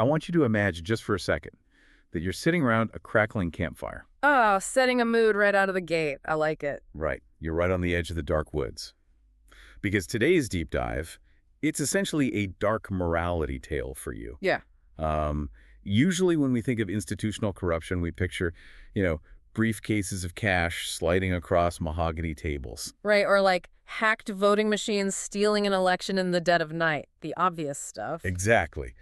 I want you to imagine just for a second that you're sitting around a crackling campfire. Oh, setting a mood right out of the gate. I like it. Right. You're right on the edge of the dark woods. Because today's deep dive, it's essentially a dark morality tale for you. Yeah. Um, Usually when we think of institutional corruption, we picture, you know, briefcases of cash sliding across mahogany tables. Right, or like hacked voting machines stealing an election in the dead of night. The obvious stuff. Exactly.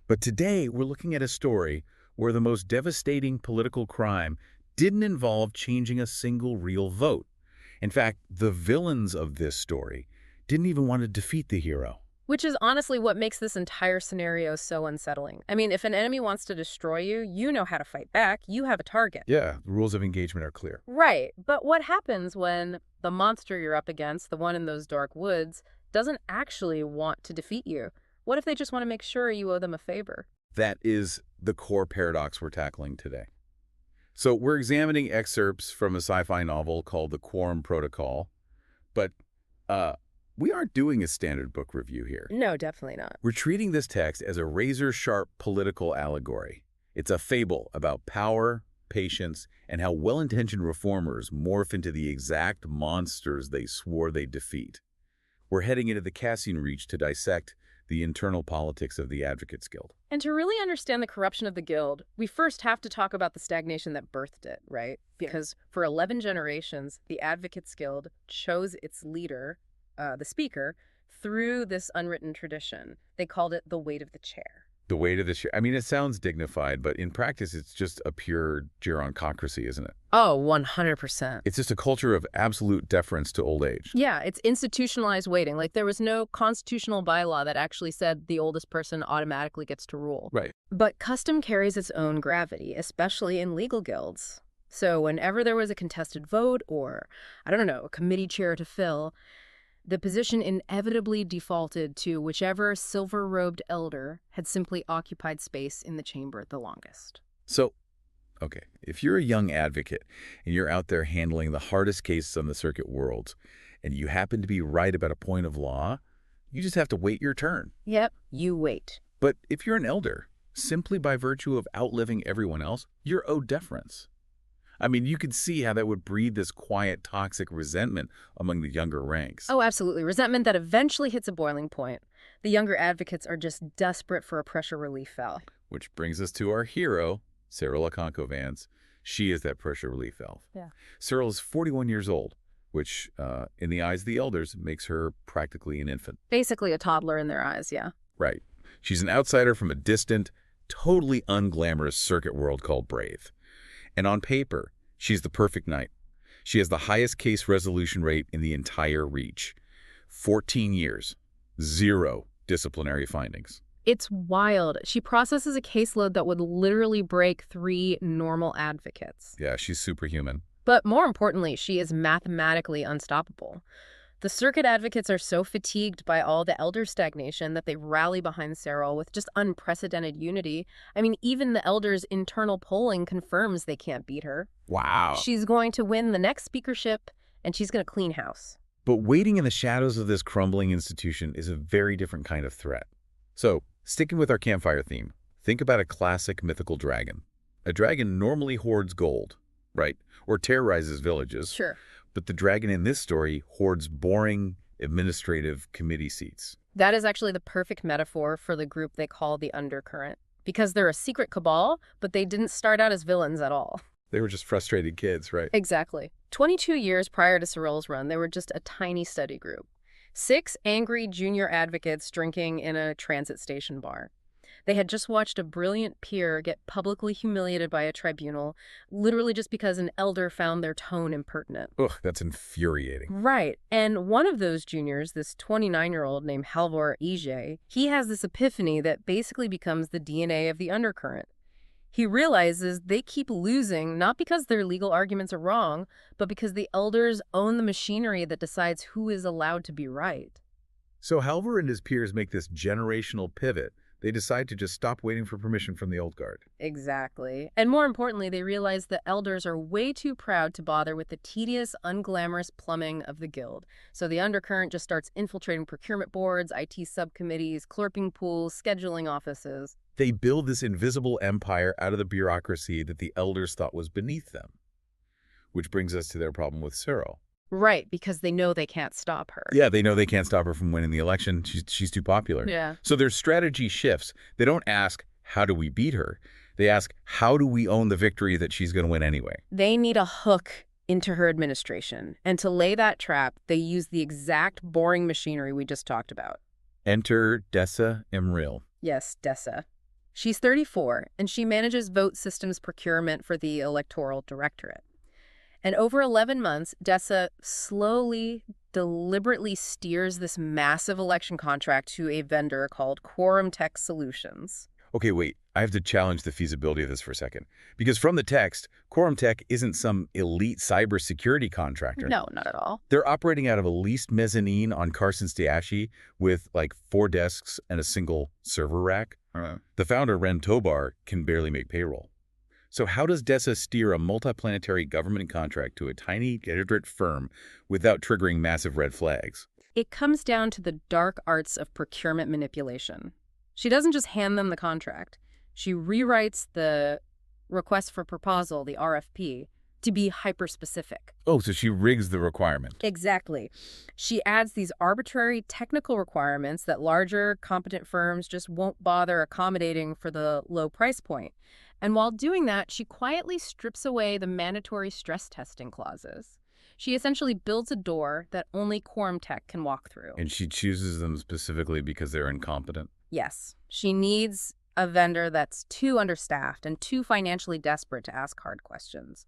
But today we're looking at a story where the most devastating political crime didn't involve changing a single real vote. In fact, the villains of this story didn't even want to defeat the hero. Which is honestly what makes this entire scenario so unsettling. I mean, if an enemy wants to destroy you, you know how to fight back. You have a target. Yeah, the rules of engagement are clear. Right, but what happens when the monster you're up against, the one in those dark woods, doesn't actually want to defeat you? What if they just want to make sure you owe them a favor? That is the core paradox we're tackling today. So we're examining excerpts from a sci-fi novel called The Quorum Protocol, but we aren't doing a standard book review here. No, definitely not. We're treating this text as a razor-sharp political allegory. It's a fable about power, patience, and how well-intentioned reformers morph into the exact monsters they swore they'd defeat. We're heading into the Cassian Reach to dissect the internal politics of the Advocates Guild. And to really understand the corruption of the Guild, we first have to talk about the stagnation that birthed it, right? Because for 11 generations, the Advocates Guild chose its leader, the speaker, through this unwritten tradition. They called it the weight of the chair. The weight of the chair. I mean, it sounds dignified, but in practice, it's just a pure gerontocracy, isn't it? Oh, 100%. It's just a culture of absolute deference to old age. Yeah, it's institutionalized waiting. Like there was no constitutional bylaw that actually said the oldest person automatically gets to rule. Right. But custom carries its own gravity, especially in legal guilds. So whenever there was a contested vote or, I don't know, a committee chair to fill, the position inevitably defaulted to whichever silver-robed elder had simply occupied space in the chamber the longest. So, okay, if you're a young advocate and you're out there handling the hardest cases on the circuit world, and you happen to be right about a point of law, you just have to wait your turn. Yep, you wait. But if you're an elder, simply by virtue of outliving everyone else, you're owed deference. I mean, you could see how that would breed this quiet, toxic resentment among the younger ranks. Oh, absolutely. Resentment that eventually hits a boiling point. The younger advocates are just desperate for a pressure relief valve. Which brings us to our hero, Cyril Vance. She is that pressure relief valve. Yeah. Cyril is 41 years old, which, in the eyes of the elders, makes her practically an infant. Basically a toddler in their eyes, yeah. Right. She's an outsider from a distant, totally unglamorous circuit world called Brave. And on paper, she's the perfect knight. She has the highest case resolution rate in the entire Reach. 14 years, 0 disciplinary findings. It's wild. She processes a caseload that would literally break 3 normal advocates. Yeah, she's superhuman. But more importantly, she is mathematically unstoppable. The circuit advocates are so fatigued by all the elder stagnation that they rally behind Cyril with just unprecedented unity. I mean, even the elders' internal polling confirms they can't beat her. Wow. She's going to win the next speakership, and she's going to clean house. But waiting in the shadows of this crumbling institution is a very different kind of threat. So, sticking with our campfire theme, think about a classic mythical dragon. A dragon normally hoards gold, right? Or terrorizes villages. Sure. But the dragon in this story hoards boring administrative committee seats. That is actually the perfect metaphor for the group they call the Undercurrent. Because they're a secret cabal, but they didn't start out as villains at all. They were just frustrated kids, right? Exactly. 22 years prior to Cyril's run, they were just a tiny study group. 6 angry junior advocates drinking in a transit station bar. They had just watched a brilliant peer get publicly humiliated by a tribunal, literally just because an elder found their tone impertinent. Ugh, that's infuriating. Right. And one of those juniors, this 29-year-old named Halvor Ije, he has this epiphany that basically becomes the DNA of the Undercurrent. He realizes they keep losing not because their legal arguments are wrong, but because the elders own the machinery that decides who is allowed to be right. So Halvor and his peers make this generational pivot. They decide to just stop waiting for permission from the old guard. Exactly. And more importantly, they realize the elders are way too proud to bother with the tedious, unglamorous plumbing of the guild. So the Undercurrent just starts infiltrating procurement boards, IT subcommittees, clerking pools, scheduling offices. They build this invisible empire out of the bureaucracy that the elders thought was beneath them. Which brings us to their problem with Cyril. Right, because they know they can't stop her. Yeah, they know they can't stop her from winning the election. She's too popular. Yeah. So their strategy shifts. They don't ask, how do we beat her? They ask, how do we own the victory that she's going to win anyway? They need a hook into her administration. And to lay that trap, they use the exact boring machinery we just talked about. Enter Dessa Imril. Yes, Dessa. She's 34, and she manages vote systems procurement for the Electoral Directorate. And over 11 months, Dessa slowly, deliberately steers this massive election contract to a vendor called Quorum Tech Solutions. Okay, wait. I have to challenge the feasibility of this for a second. Because from the text, Quorum Tech isn't some elite cybersecurity contractor. No, not at all. They're operating out of a leased mezzanine on Carson Stiashi with like 4 desks and a single server rack. The founder, Ren Tobar, can barely make payroll. So how does Dessa steer a multiplanetary government contract to a tiny illiterate firm without triggering massive red flags? It comes down to the dark arts of procurement manipulation. She doesn't just hand them the contract. She rewrites the request for proposal, the RFP, to be hyper-specific. Oh, so she rigs the requirement. Exactly. She adds these arbitrary technical requirements that larger, competent firms just won't bother accommodating for the low price point. And while doing that, she quietly strips away the mandatory stress testing clauses. She essentially builds a door that only Quorum Tech can walk through. And she chooses them specifically because they're incompetent? Yes. She needs a vendor that's too understaffed and too financially desperate to ask hard questions.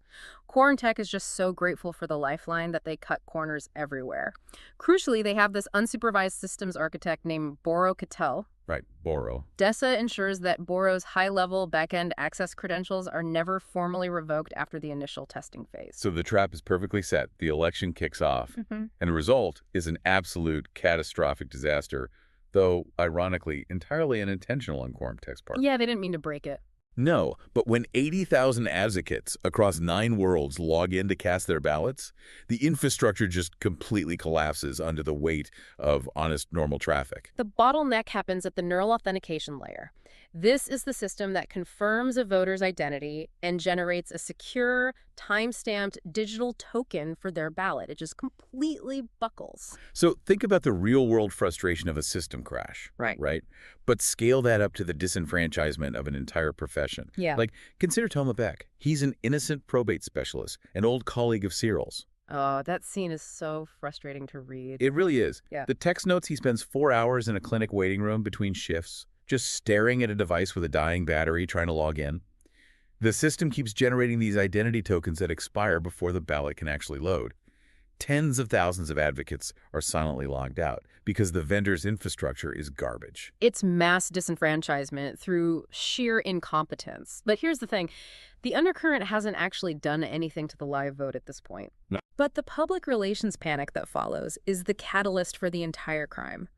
Quorum Tech is just so grateful for the lifeline that they cut corners everywhere. Crucially, they have this unsupervised systems architect named Boro Cattell. Right, Boro. Dessa ensures that Boro's high-level back-end access credentials are never formally revoked after the initial testing phase. So the trap is perfectly set. The election kicks off. And the result is an absolute catastrophic disaster, though, ironically, entirely unintentional on Quorum Tech's part. Yeah, they didn't mean to break it. No, but when 80,000 advocates across 9 worlds log in to cast their ballots, the infrastructure just completely collapses under the weight of honest, normal traffic. The bottleneck happens at the neural authentication layer. This is the system that confirms a voter's identity and generates a secure, time-stamped digital token for their ballot. It just completely buckles. So think about the real-world frustration of a system crash. Right? But scale that up to the disenfranchisement of an entire profession. Yeah. Like, consider Toma Beck. He's an innocent probate specialist, an old colleague of Cyril's. Oh, that scene is so frustrating to read. It really is. Yeah. The text notes he spends 4 hours in a clinic waiting room between shifts, just staring at a device with a dying battery trying to log in. The system keeps generating these identity tokens that expire before the ballot can actually load. Tens of thousands of advocates are silently logged out because the vendor's infrastructure is garbage. It's mass disenfranchisement through sheer incompetence. But here's the thing. The undercurrent hasn't actually done anything to the live vote at this point. No. But the public relations panic that follows is the catalyst for the entire crime.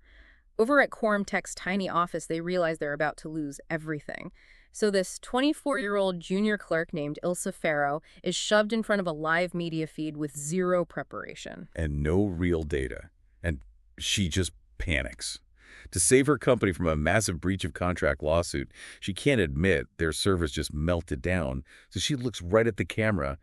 Over at Quorum Tech's tiny office, they realize they're about to lose everything. So this 24-year-old junior clerk named Ilsa Farrow is shoved in front of a live media feed with zero preparation. And no real data. And she just panics. To save her company from a massive breach of contract lawsuit, she can't admit their servers just melted down, so she looks right at the camera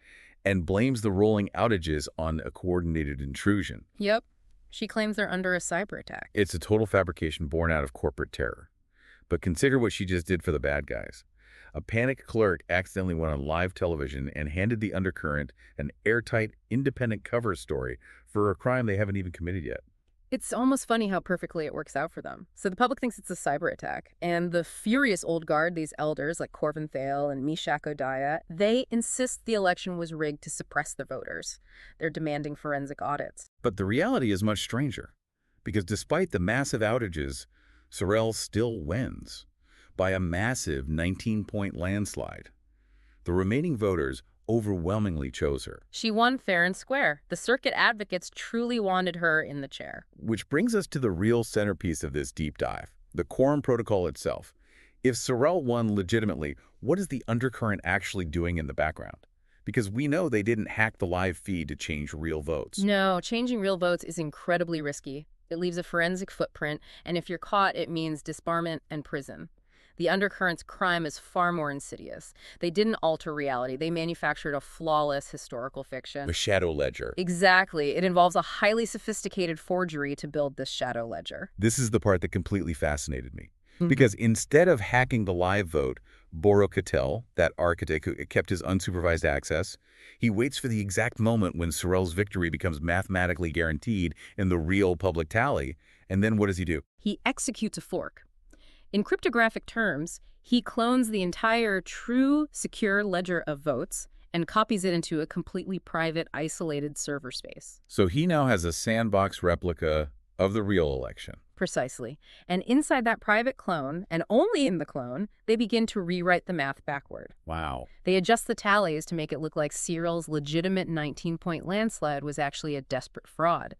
and blames the rolling outages on a coordinated intrusion. Yep. She claims they're under a cyber attack. It's a total fabrication born out of corporate terror. But consider what she just did for the bad guys. A panicked clerk accidentally went on live television and handed the undercurrent an airtight, independent cover story for a crime they haven't even committed yet. It's almost funny how perfectly it works out for them. So the public thinks it's a cyber attack, and the furious old guard, these elders like Corvin Thale and Mishak Odaya, they insist the election was rigged to suppress the voters. They're demanding forensic audits. But the reality is much stranger, because despite the massive outages, Sorrell still wins by a massive 19-point landslide. The remaining voters overwhelmingly chose her. She won fair and square. The circuit advocates truly wanted her in the chair. Which brings us to the real centerpiece of this deep dive, the quorum protocol itself. If Sorrell won legitimately, what is the undercurrent actually doing in the background? Because we know they didn't hack the live feed to change real votes. No, changing real votes is incredibly risky. It leaves a forensic footprint, and if you're caught, it means disbarment and prison. The Undercurrent's crime is far more insidious. They didn't alter reality. They manufactured a flawless historical fiction. A shadow ledger. Exactly. It involves a highly sophisticated forgery to build this shadow ledger. This is the part that completely fascinated me. Because instead of hacking the live vote, Borokatel, that architect who kept his unsupervised access, he waits for the exact moment when Sorel's victory becomes mathematically guaranteed in the real public tally. And then what does he do? He executes a fork. In cryptographic terms, he clones the entire true, secure ledger of votes and copies it into a completely private, isolated server space. So he now has a sandbox replica of the real election. Precisely. And inside that private clone, and only in the clone, they begin to rewrite the math backward. Wow. They adjust the tallies to make it look like Cyril's legitimate 19-point landslide was actually a desperate fraud.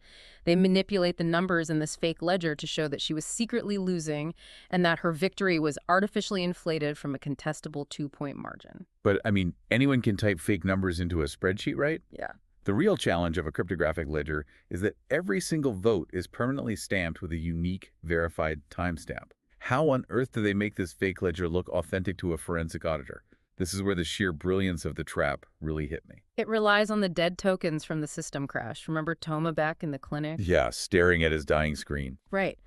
They manipulate the numbers in this fake ledger to show that she was secretly losing and that her victory was artificially inflated from a contestable 2-point margin. But, I mean, anyone can type fake numbers into a spreadsheet, right? Yeah. The real challenge of a cryptographic ledger is that every single vote is permanently stamped with a unique, verified timestamp. How on earth do they make this fake ledger look authentic to a forensic auditor? This is where the sheer brilliance of the trap really hit me. It relies on the dead tokens from the system crash. Remember Toma back in the clinic? Yeah, staring at his dying screen. Right.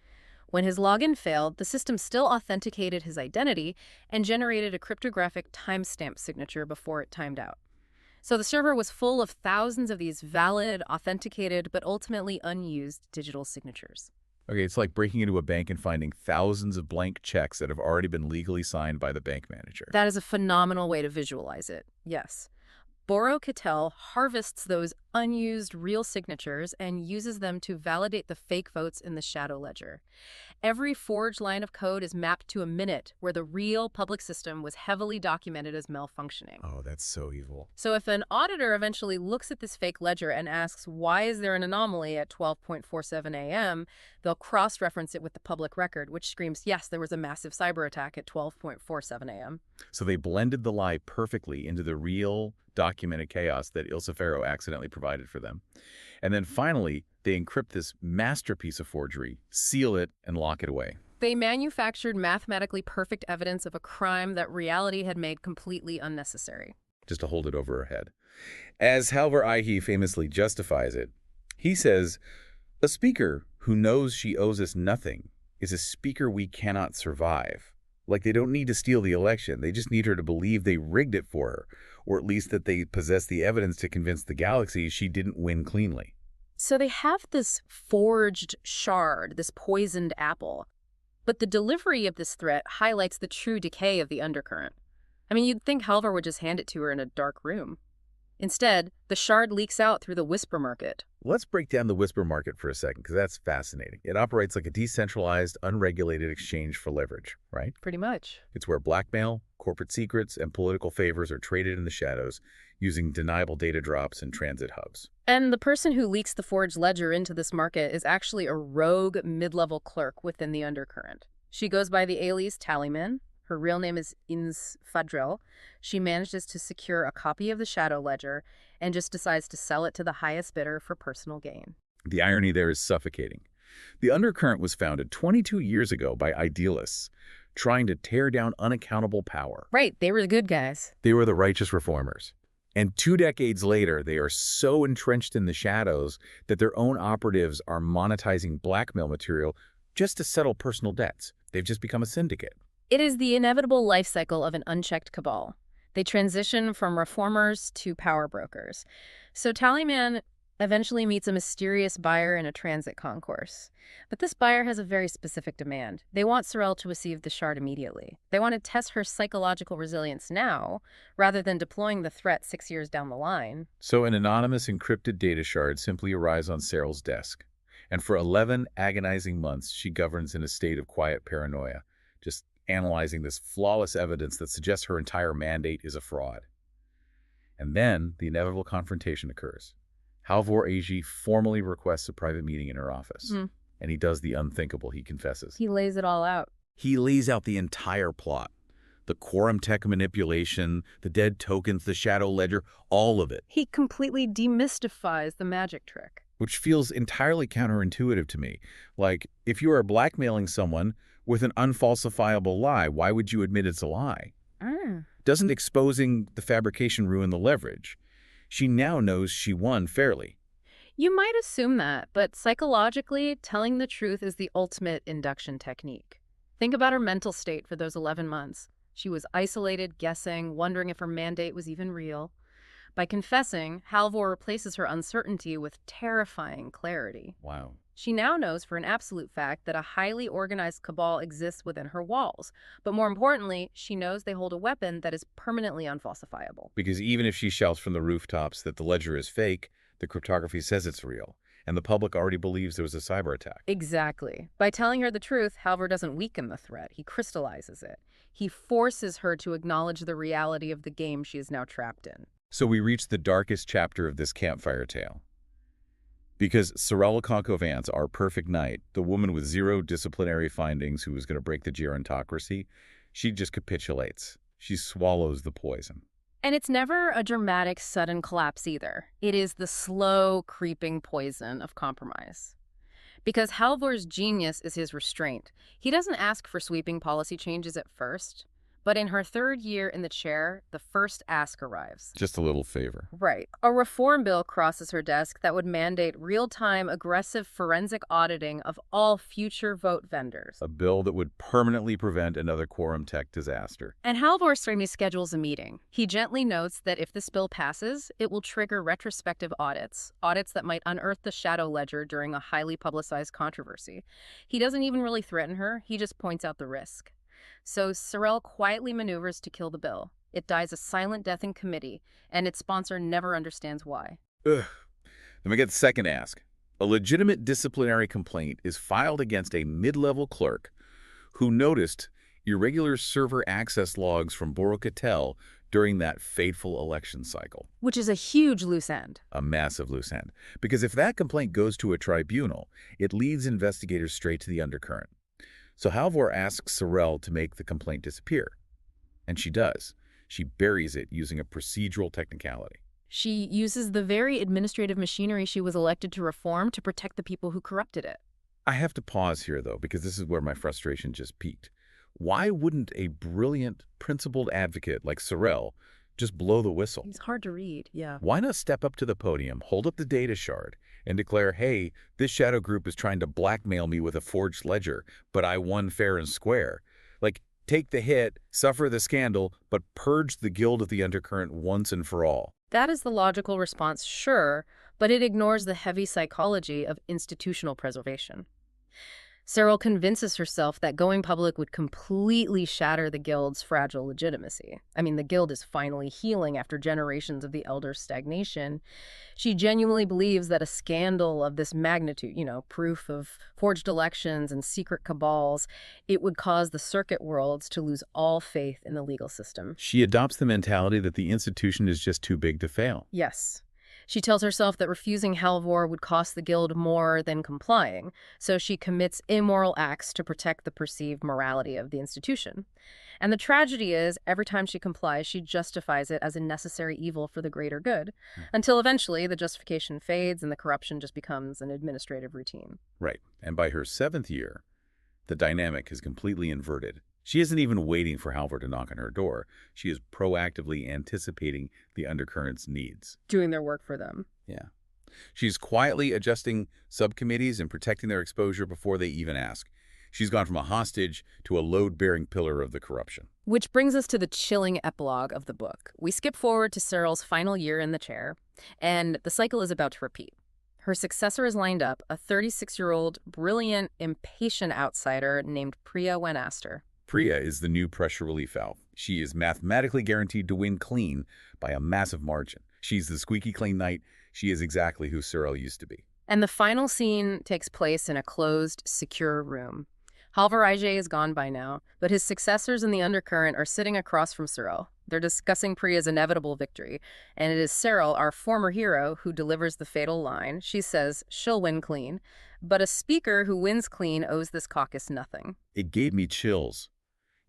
When his login failed, the system still authenticated his identity and generated a cryptographic timestamp signature before it timed out. So the server was full of thousands of these valid, authenticated, but ultimately unused digital signatures. Okay, it's like breaking into a bank and finding thousands of blank checks that have already been legally signed by the bank manager. That is a phenomenal way to visualize it, yes. Borokatel harvests those unused real signatures and uses them to validate the fake votes in the shadow ledger. Every forged line of code is mapped to a minute where the real public system was heavily documented as malfunctioning. Oh, that's so evil. So if an auditor eventually looks at this fake ledger and asks, why is there an anomaly at 12:47 a.m., they'll cross-reference it with the public record, which screams, yes, there was a massive cyber attack at 12:47 a.m. So they blended the lie perfectly into the real documented chaos that Il Cifero accidentally provided for them. And then finally, they encrypt this masterpiece of forgery, seal it, and lock it away. They manufactured mathematically perfect evidence of a crime that reality had made completely unnecessary. Just to hold it over her head. As Halvar Aihi famously justifies it, he says, "A speaker who knows she owes us nothing is a speaker we cannot survive. Like, they don't need to steal the election. They just need her to believe they rigged it for her, or at least that they possess the evidence to convince the galaxy she didn't win cleanly." So they have this forged shard, this poisoned apple. But the delivery of this threat highlights the true decay of the undercurrent. I mean, you'd think Halvar would just hand it to her in a dark room. Instead, the shard leaks out through the whisper market. Let's break down the whisper market for a second, because that's fascinating. It operates like a decentralized, unregulated exchange for leverage, right? Pretty much. It's where blackmail, corporate secrets, and political favors are traded in the shadows using deniable data drops and transit hubs. And the person who leaks the forged ledger into this market is actually a rogue mid-level clerk within the undercurrent. She goes by the alias Tallyman. Her real name is Ins Fadrel. She manages to secure a copy of the shadow ledger and just decides to sell it to the highest bidder for personal gain. The irony there is suffocating. The undercurrent was founded 22 years ago by idealists trying to tear down unaccountable power. Right, they were the good guys. They were the righteous reformers. And 2 decades later, they are so entrenched in the shadows that their own operatives are monetizing blackmail material just to settle personal debts. They've just become a syndicate. It is the inevitable life cycle of an unchecked cabal. They transition from reformers to power brokers. So Tallyman eventually meets a mysterious buyer in a transit concourse. But this buyer has a very specific demand. They want Sorel to receive the shard immediately. They want to test her psychological resilience now, rather than deploying the threat 6 years down the line. So an anonymous encrypted data shard simply arrives on Sorel's desk. And for 11 agonizing months, she governs in a state of quiet paranoia, just analyzing this flawless evidence that suggests her entire mandate is a fraud. And then the inevitable confrontation occurs. Halvar Aihi formally requests a private meeting in her office. And he does the unthinkable, he confesses. He lays it all out. He lays out the entire plot. The Quorum tech manipulation, the dead tokens, the shadow ledger, all of it. He completely demystifies the magic trick. Which feels entirely counterintuitive to me. Like, if you are blackmailing someone, with an unfalsifiable lie. Why would you admit it's a lie? Mm. Doesn't exposing the fabrication ruin the leverage? She now knows she won fairly. You might assume that, but psychologically, telling the truth is the ultimate induction technique. Think about her mental state for those 11 months. She was isolated, guessing, wondering if her mandate was even real. By confessing, Halvor replaces her uncertainty with terrifying clarity. Wow. She now knows for an absolute fact that a highly organized cabal exists within her walls. But more importantly, she knows they hold a weapon that is permanently unfalsifiable. Because even if she shouts from the rooftops that the ledger is fake, the cryptography says it's real, and the public already believes there was a cyber attack. Exactly. By telling her the truth, Halvor doesn't weaken the threat. He crystallizes it. He forces her to acknowledge the reality of the game she is now trapped in. So we reach the darkest chapter of this campfire tale. Because Sorella Conco-Vance, our perfect knight, the woman with zero disciplinary findings who was going to break the gerontocracy, she just capitulates. She swallows the poison. And it's never a dramatic, sudden collapse either. It is the slow, creeping poison of compromise. Because Halvor's genius is his restraint. He doesn't ask for sweeping policy changes at first, but in her 3rd year in the chair, the first ask arrives. Just a little favor. Right. A reform bill crosses her desk that would mandate real-time, aggressive forensic auditing of all future vote vendors. A bill that would permanently prevent another Quorum tech disaster. And Halvor Strimi schedules a meeting. He gently notes that if this bill passes, it will trigger retrospective audits that might unearth the shadow ledger during a highly publicized controversy. He doesn't even really threaten her, he just points out the risk. So Sorel quietly maneuvers to kill the bill. It dies a silent death in committee, and its sponsor never understands why. Ugh. Then we get the second ask. A legitimate disciplinary complaint is filed against a mid-level clerk who noticed irregular server access logs from Borocatel during that fateful election cycle. Which is a huge loose end. A massive loose end. Because if that complaint goes to a tribunal, it leads investigators straight to the undercurrent. So Halvor asks Sorel to make the complaint disappear. And she does. She buries it using a procedural technicality. She uses the very administrative machinery she was elected to reform to protect the people who corrupted it. I have to pause here, though, because this is where my frustration just peaked. Why wouldn't a brilliant, principled advocate like Sorel just blow the whistle? He's hard to read, yeah. Why not step up to the podium, hold up the data shard, and declare, hey, this shadow group is trying to blackmail me with a forged ledger, but I won fair and square. Like, take the hit, suffer the scandal, but purge the guild of the undercurrent once and for all. That is the logical response, sure, but it ignores the heavy psychology of institutional preservation. Sorel convinces herself that going public would completely shatter the guild's fragile legitimacy. I mean, the guild is finally healing after generations of the elders' stagnation. She genuinely believes that a scandal of this magnitude, proof of forged elections and secret cabals, it would cause the circuit worlds to lose all faith in the legal system. She adopts the mentality that the institution is just too big to fail. Yes. She tells herself that refusing Halvor would cost the guild more than complying, so she commits immoral acts to protect the perceived morality of the institution. And the tragedy is, every time she complies, she justifies it as a necessary evil for the greater good, until eventually the justification fades and the corruption just becomes an administrative routine. Right. And by her 7th year, the dynamic is completely inverted. She isn't even waiting for Halvor to knock on her door. She is proactively anticipating the undercurrent's needs. Doing their work for them. Yeah. She's quietly adjusting subcommittees and protecting their exposure before they even ask. She's gone from a hostage to a load-bearing pillar of the corruption. Which brings us to the chilling epilogue of the book. We skip forward to Sorel's final year in the chair, and the cycle is about to repeat. Her successor is lined up, a 36-year-old, brilliant, impatient outsider named Priya Wenaster. Priya is the new pressure relief valve. She is mathematically guaranteed to win clean by a massive margin. She's the squeaky clean knight. She is exactly who Sorel used to be. And the final scene takes place in a closed, secure room. Halvor Ije is gone by now, but his successors in the undercurrent are sitting across from Sorel. They're discussing Priya's inevitable victory, and it is Sorel, our former hero, who delivers the fatal line. She says she'll win clean, but a speaker who wins clean owes this caucus nothing. It gave me chills.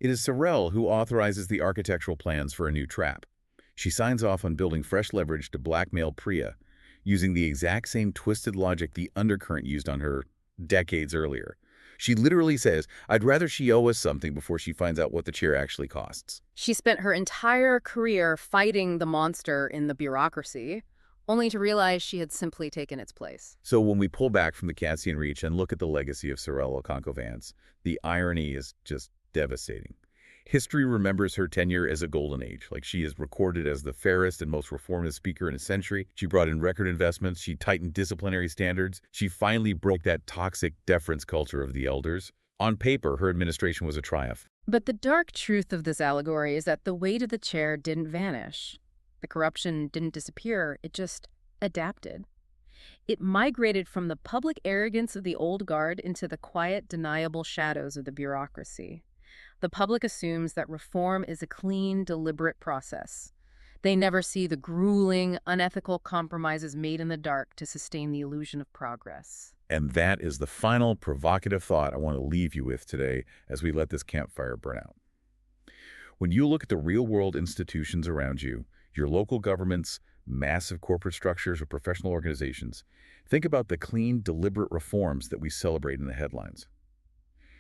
It is Sorel who authorizes the architectural plans for a new trap. She signs off on building fresh leverage to blackmail Priya, using the exact same twisted logic the undercurrent used on her decades earlier. She literally says, I'd rather she owe us something before she finds out what the chair actually costs. She spent her entire career fighting the monster in the bureaucracy, only to realize she had simply taken its place. So when we pull back from the Cassian Reach and look at the legacy of Sorella Concovance, the irony is just devastating. History remembers her tenure as a golden age. Like, she is recorded as the fairest and most reformative speaker in a century. She brought in record investments. She tightened disciplinary standards. She finally broke that toxic deference culture of the elders. On paper, her administration was a triumph. But the dark truth of this allegory is that the weight of the chair didn't vanish. The corruption didn't disappear, it just adapted. It migrated from the public arrogance of the old guard into the quiet, deniable shadows of the bureaucracy. The public assumes that reform is a clean, deliberate process. They never see the grueling, unethical compromises made in the dark to sustain the illusion of progress. And that is the final provocative thought I want to leave you with today as we let this campfire burn out. When you look at the real-world institutions around you, your local governments, massive corporate structures, or professional organizations, think about the clean, deliberate reforms that we celebrate in the headlines.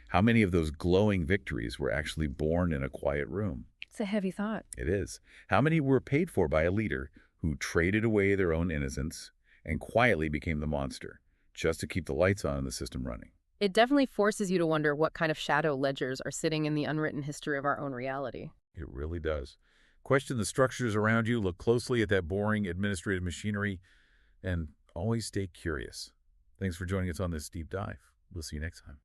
How many of those glowing victories were actually born in a quiet room? It's a heavy thought. It is. How many were paid for by a leader who traded away their own innocence and quietly became the monster, just to keep the lights on and the system running? It definitely forces you to wonder what kind of shadow ledgers are sitting in the unwritten history of our own reality. It really does. Question the structures around you, look closely at that boring administrative machinery, and always stay curious. Thanks for joining us on this deep dive. We'll see you next time.